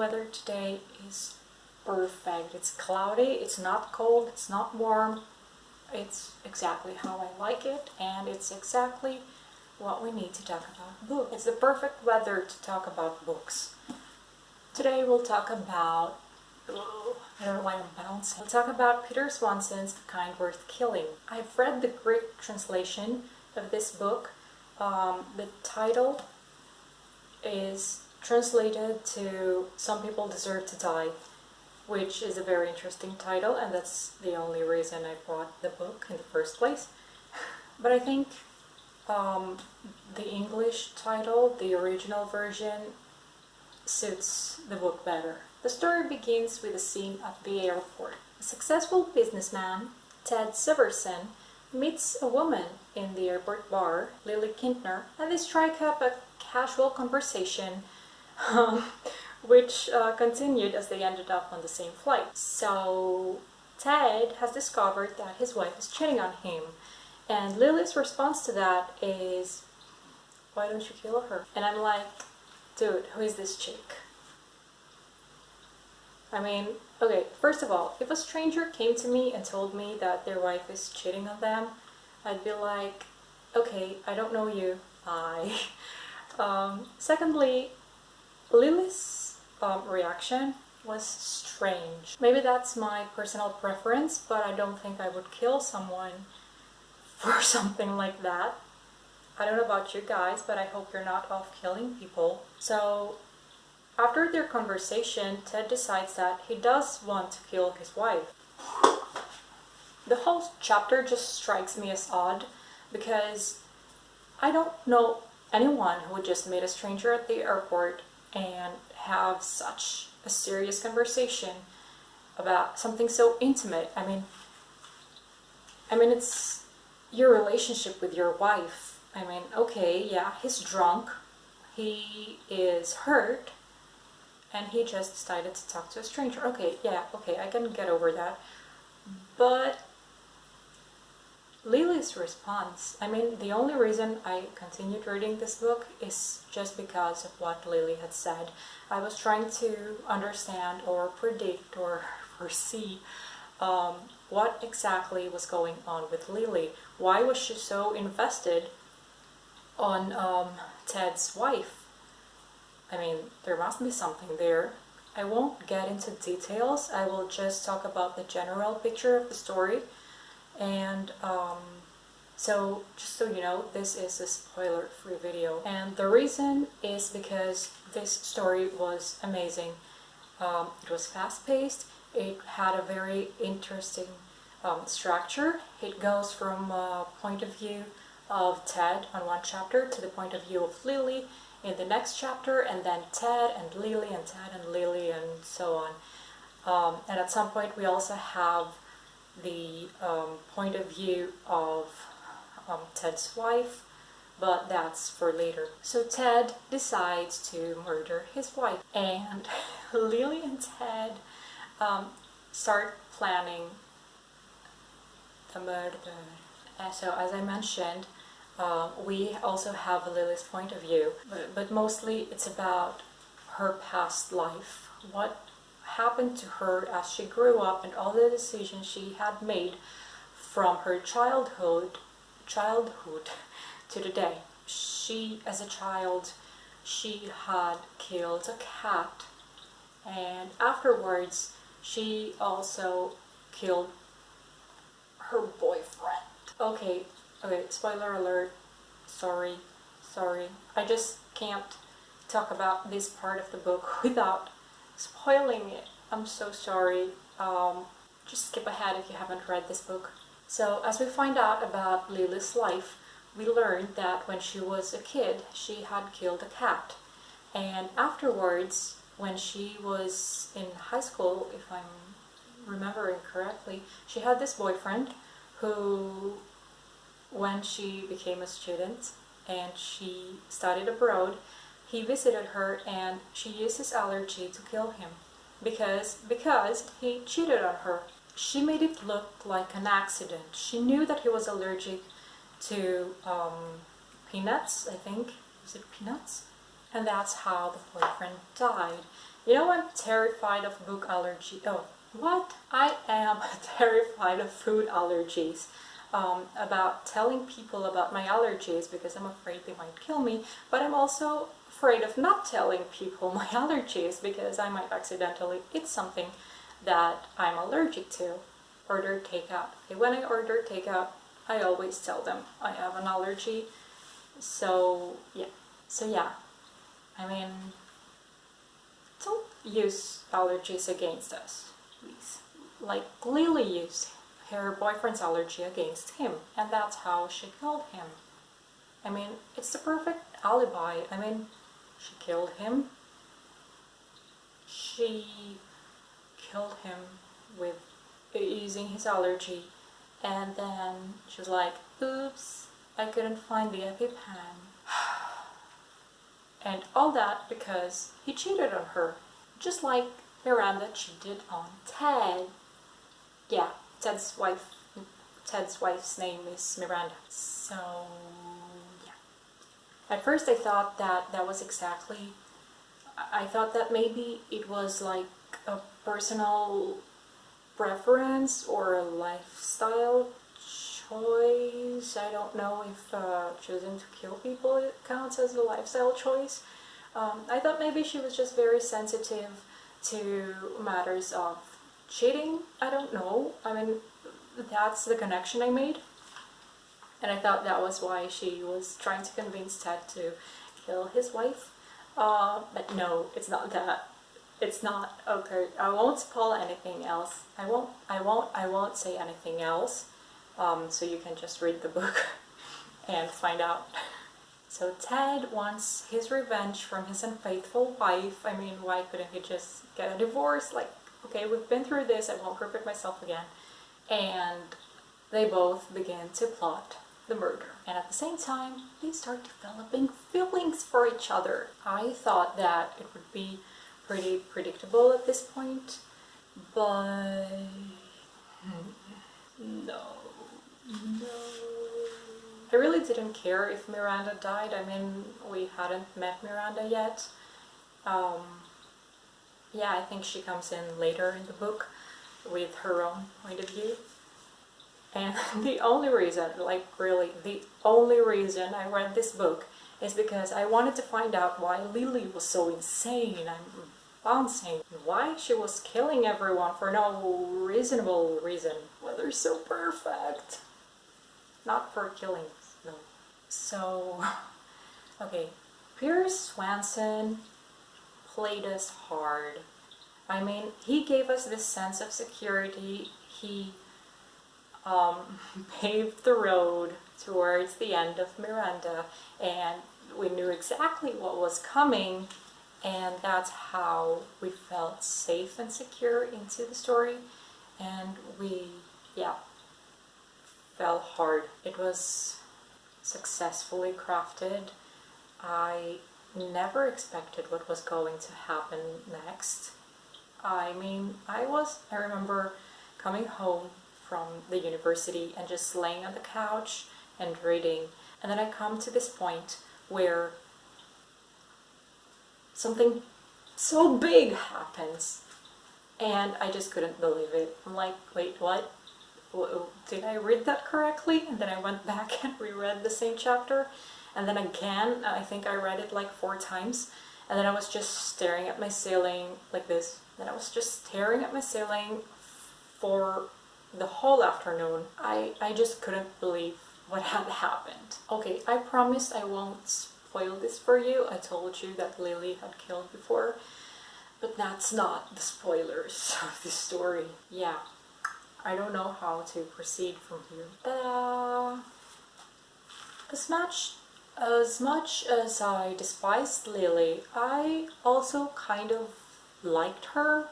weather today is perfect. It's cloudy, it's not cold, it's not warm. It's exactly how I like it, and it's exactly what we need to talk about books. It's the perfect weather to talk about books. Today we'll talk about, I don't know why I'm bouncing. We'll talk about Peter Swanson's The Kind Worth Killing. I've read the Greek translation of this book. The title is translated to Some People Deserve to Die, which is a very interesting title, and that's the only reason I bought the book in the first place. But I think the English title, the original version, suits the book better. The story begins with a scene at the airport. A successful businessman, Ted Severson, meets a woman in the airport bar, Lily Kintner, and they strike up a casual conversation which continued as they ended up on the same flight. So Ted has discovered that his wife is cheating on him, and Lily's response to that is, "Why don't you kill her?" And I'm like, dude, who is this chick? I mean, okay, first of all, if a stranger came to me and told me that their wife is cheating on them, I'd be like, okay, I don't know you, bye. Secondly, Lily's reaction was strange. Maybe that's my personal preference, but I don't think I would kill someone for something like that. I don't know about you guys, but I hope you're not off killing people. So after their conversation, Ted decides that he does want to kill his wife. The whole chapter just strikes me as odd because I don't know anyone who would just meet a stranger at the airport and have such a serious conversation about something so intimate. I mean it's your relationship with your wife. I mean, okay, yeah, he's drunk, he is hurt, and he just decided to talk to a stranger. Okay, yeah, okay, I can get over that. But Lily's response, I mean, the only reason I continued reading this book is just because of what Lily had said. I was trying to understand or predict or foresee what exactly was going on with Lily. Why was she so invested on Ted's wife? I mean, there must be something there. I won't get into details. I will just talk about the general picture of the story. And so, just so you know, this is a spoiler-free video. And the reason is because this story was amazing. It was fast-paced. It had a very interesting structure. It goes from a point of view of Ted on one chapter to the point of view of Lily in the next chapter, and then Ted and Lily and Ted and Lily and so on. And at some point we also have the point of view of Ted's wife, but that's for later. So Ted decides to murder his wife, and Lily and Ted start planning the murder. So as I mentioned, we also have Lily's point of view, but mostly it's about her past life. What happened to her as she grew up and all the decisions she had made from her childhood to today. She, as a child, she had killed a cat, and afterwards she also killed her boyfriend. Okay, spoiler alert, sorry, I just can't talk about this part of the book without spoiling it. I'm so sorry. Just skip ahead if you haven't read this book. So as we find out about Lily's life, we learned that when she was a kid, she had killed a cat. And afterwards, when she was in high school, if I'm remembering correctly, she had this boyfriend who, when she became a student and she studied abroad, he visited her and she used his allergy to kill him because he cheated on her. She made it look like an accident. She knew that he was allergic to peanuts, I think. Was it peanuts? And that's how the boyfriend died. You know, I'm terrified of book allergy. Oh, what? I am terrified of food allergies. About telling people about my allergies because I'm afraid they might kill me, but I'm also afraid of not telling people my allergies because I might accidentally eat something that I'm allergic to. Order takeout. Okay, when I order takeout, I always tell them I have an allergy. So yeah. I mean, don't use allergies against us, please. Like Lily used her boyfriend's allergy against him, and that's how she killed him. I mean, it's the perfect alibi. I mean, she killed him. She killed him with using his allergy, and then she was like, oops, I couldn't find the EpiPen. And all that because he cheated on her, just like Miranda cheated on Ted. Yeah, Ted's wife's name is Miranda. So yeah. At first I thought that was exactly, I thought that maybe it was like a personal preference or a lifestyle choice. I don't know if choosing to kill people counts as a lifestyle choice. I thought maybe she was just very sensitive to matters of cheating. I don't know. I mean, that's the connection I made. And I thought that was why she was trying to convince Ted to kill his wife. But no, it's not that. It's not. Okay, I won't spoil anything else. I won't say anything else. So you can just read the book and find out. So Ted wants his revenge from his unfaithful wife. I mean, why couldn't he just get a divorce? Like, okay, we've been through this, I won't repeat myself again. And they both begin to plot the murder. And at the same time, they start developing feelings for each other. I thought that it would be pretty predictable at this point, but no. I really didn't care if Miranda died. I mean, we hadn't met Miranda yet. Yeah, I think she comes in later in the book with her own point of view. And the only reason, like really, the only reason I read this book is because I wanted to find out why Lily was so insane and bouncing, why she was killing everyone for no reasonable reason. Well, they're so perfect. Not for killing, no. So, okay, Peter Swanson played us hard. I mean, he gave us this sense of security. He paved the road towards the end of Miranda, and we knew exactly what was coming, and that's how we felt safe and secure into the story, and we, yeah, fell hard. It was successfully crafted. I never expected what was going to happen next. I mean, I remember coming home from the university and just laying on the couch and reading, and then I come to this point where something so big happens and I just couldn't believe it. I'm like, wait, what? Did I read that correctly? And then I went back and reread the same chapter, and then again, I think I read it like 4 times, and then I was just staring at my ceiling like this. Then I was just staring at my ceiling for the whole afternoon. I just couldn't believe what had happened. Okay, I promised I won't spoil this for you. I told you that Lily had killed before, but that's not the spoilers of the story. Yeah, I don't know how to proceed from here. As much as I despised Lily, I also kind of liked her.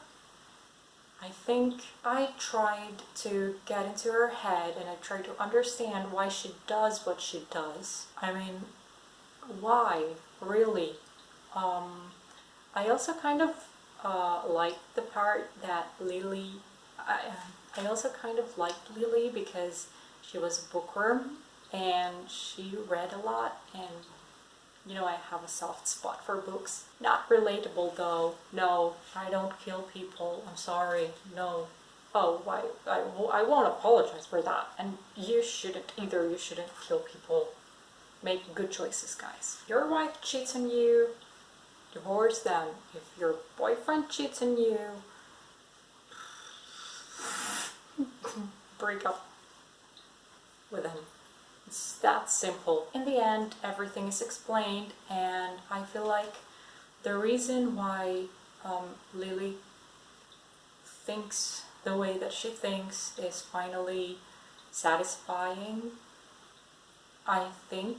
I think I tried to get into her head and I tried to understand why she does what she does. I mean, why, really? I also kind of liked the part that Lily, I also kind of liked Lily because she was a bookworm and she read a lot, and You know, I have a soft spot for books. Not relatable though. No, I don't kill people. I'm sorry. No. Oh, why? I won't apologize for that. And you shouldn't either. You shouldn't kill people. Make good choices, guys. If your wife cheats on you, divorce them. If your boyfriend cheats on you, break up with him. It's that simple. In the end, everything is explained, and I feel like the reason why Lily thinks the way that she thinks is finally satisfying, I think.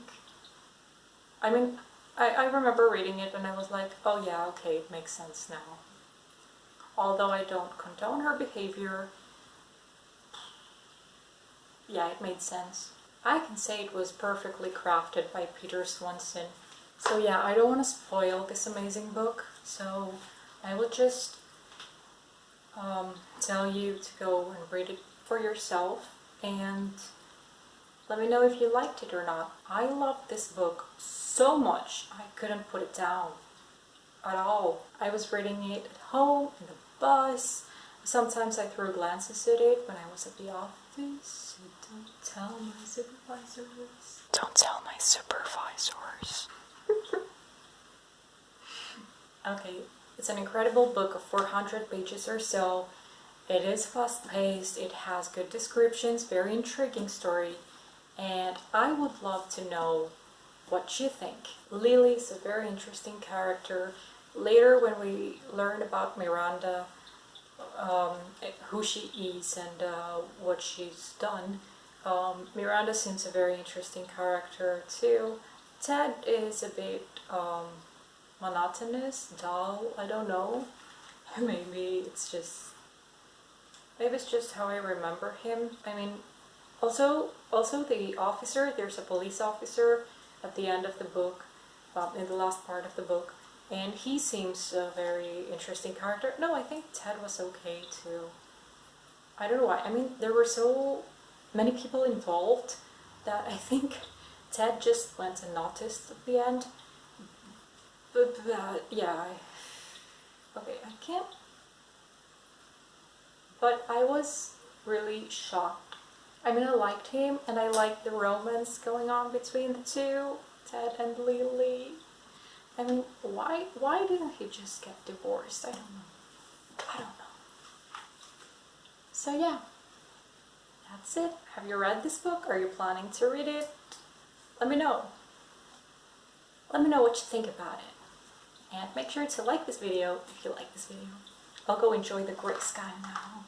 I mean, I remember reading it and I was like, oh yeah, okay, it makes sense now. Although I don't condone her behavior, yeah, it made sense. I can say it was perfectly crafted by Peter Swanson. So yeah, I don't want to spoil this amazing book, so I will just tell you to go and read it for yourself and let me know if you liked it or not. I loved this book so much, I couldn't put it down at all. I was reading it at home, in the bus. Sometimes I threw glances at it when I was at the office. So don't tell my supervisors. Don't tell my supervisors. Okay, it's an incredible book of 400 pages or so. It is fast-paced, it has good descriptions, very intriguing story, and I would love to know what you think. Lily is a very interesting character. Later when we learn about Miranda, who she is and what she's done, Miranda seems a very interesting character too. Ted is a bit monotonous, dull, I don't know. Maybe it's just how I remember him. I mean, also the officer, there's a police officer at the end of the book, in the last part of the book, and he seems a very interesting character. No, I think Ted was okay too. I don't know why. I mean, there were so many people involved that I think Ted just went unnoticed at the end. But yeah, okay, I can't. But I was really shocked. I mean, I liked him and I liked the romance going on between the two, Ted and Lily. I mean, why didn't he just get divorced? I don't know. So yeah, that's it. Have you read this book? Are you planning to read it? Let me know. Let me know what you think about it. And make sure to like this video if you like this video. I'll go enjoy the gray sky now.